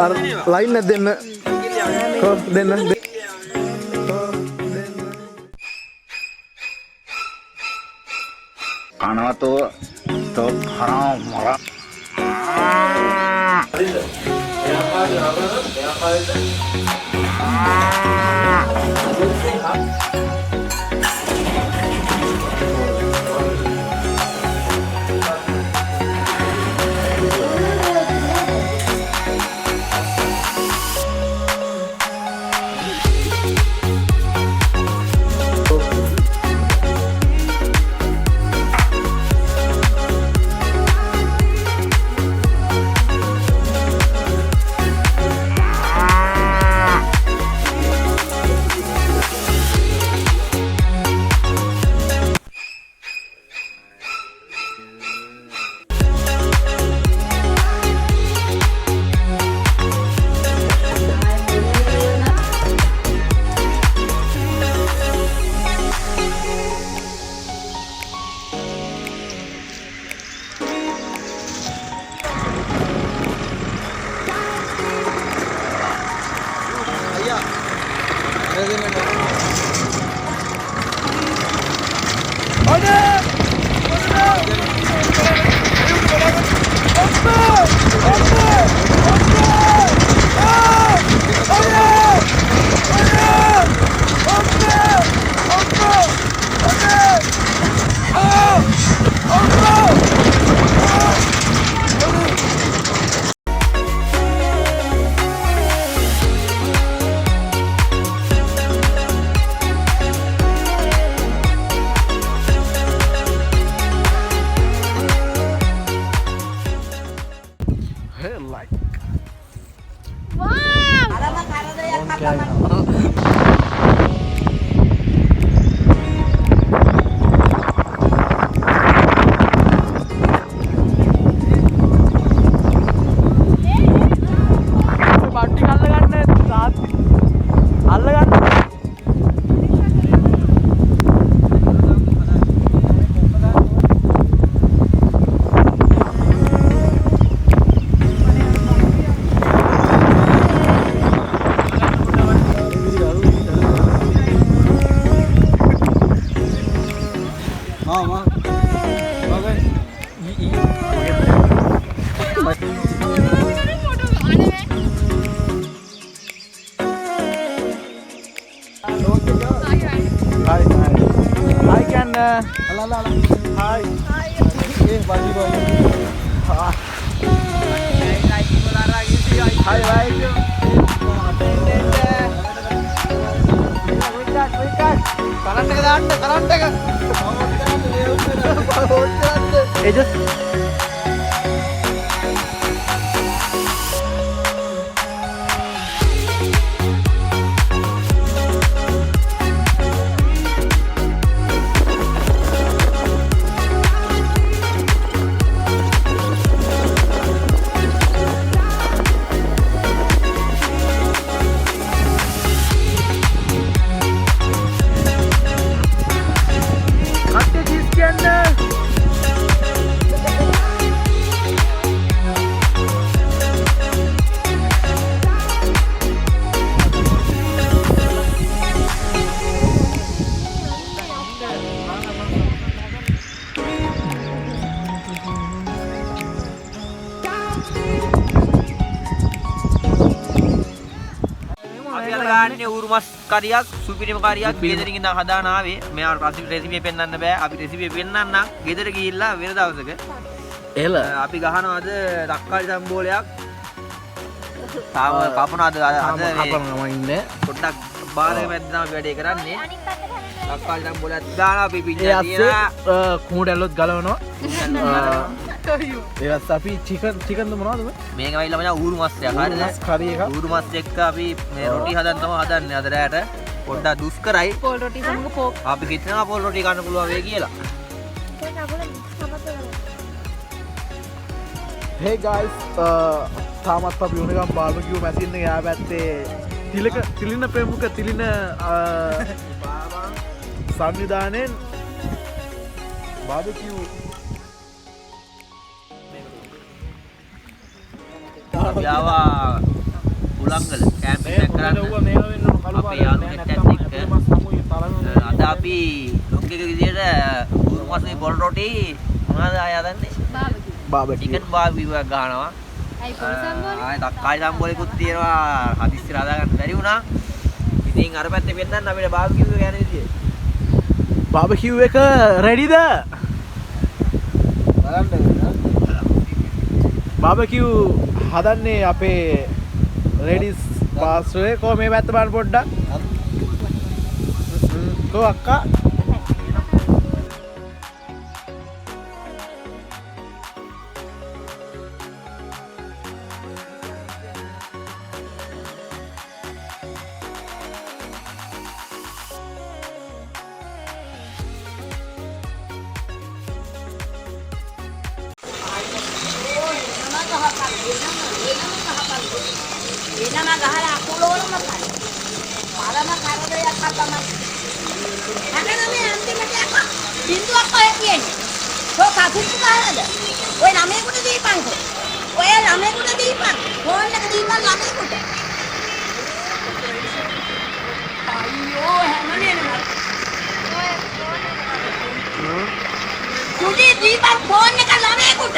අර ලයින් එක දෙන්න. කො දෙන්න. කනවතෝ තෝ හරාම මර. උරුමස් කරියක් සුපිරිම කරියක් ගෙදරින් ඉඳන් හදාන ආවේ. මෙයාට රෙසිපිය පෙන්වන්න බෑ. අපි රෙසිපිය පෙන්වන්නම් ගෙදර ගිහිල්ලා වෙන දවසක. එහෙල අපි ගහනවාද තක්කාලි සම්බෝලයක්. තාම කපනවාද අද කපනවා ඉන්නේ. පොඩ්ඩක් බාරක මැද්ද තමයි වැඩේ කරන්නේ. තක්කාලි සම්බෝලයක් දානවා අපි පිටින් තියලා කුණුට ඇල්ලොත් ගලවනවා. ඒවත් අපි චිකන් මොනවද මේක වෙයිලා මචං ඌරු මස් එකක් හරිද කරි එක ඌරු මස් එක්ක අපි මේ රොටි හදන්න තමයි හදන්නේ අද රැට පොඩ්ඩක් දුෂ්කරයි පොල් රොටි සමග පෝක් අපි හිතනවා පොල් රොටි කන්න පුළුවන් වෙයි කියලා hey guys තාමත් අපි උණගම් බාර්බකියු මැෂින් එක යා පැත්තේ තිලින ප්‍රමුඛ තිලින සංවිධානයෙන් බාර්බකියු අපි ආවා උලංගල කැම්පින් එක කරන්න අපේ යාළුවෙක්ට එක්ක අද අපි ලොක් එක විදියට ඌරු මාසේ පොල් රොටි මොනවද ආය හදන්නේ බාබකියු චිකන් බාබිකියු එකක් ගහනවා ආයෙ තක්කාලි සම්බෝලෙකුත් තියෙනවා හදිස්සියට හදා ගන්න බැරි වුණා ඉතින් අර පැත්තේ පෙන්නන්න අපිට බාබිකියු එක යන විදිය බාබකියු එක රෙඩිද බාබකියු හදන්නේ අපේ ලේඩිස් පාස්ටරේ කො මේ පැත්ත බලන්න පොඩ්ඩක් කො අක්කා එනම ගහලා අකුලෝලම කරේ. මරම කරදරයක් තමයි. අකන මේ අන්තිමට යකෝ. බින්දුවක් ඔය කියන්නේ. ඔය කකුල් ගහලාද? ඔය ළමයෙකුට දීපන්කෝ. ඔය ළමයෙකුට දීපන්. ෆෝන් එක දීපන් ළමයෙකුට. අයියෝ හැමනේ නේද? කුඩි දීපන් ෆෝන් එක ළමයෙකුට.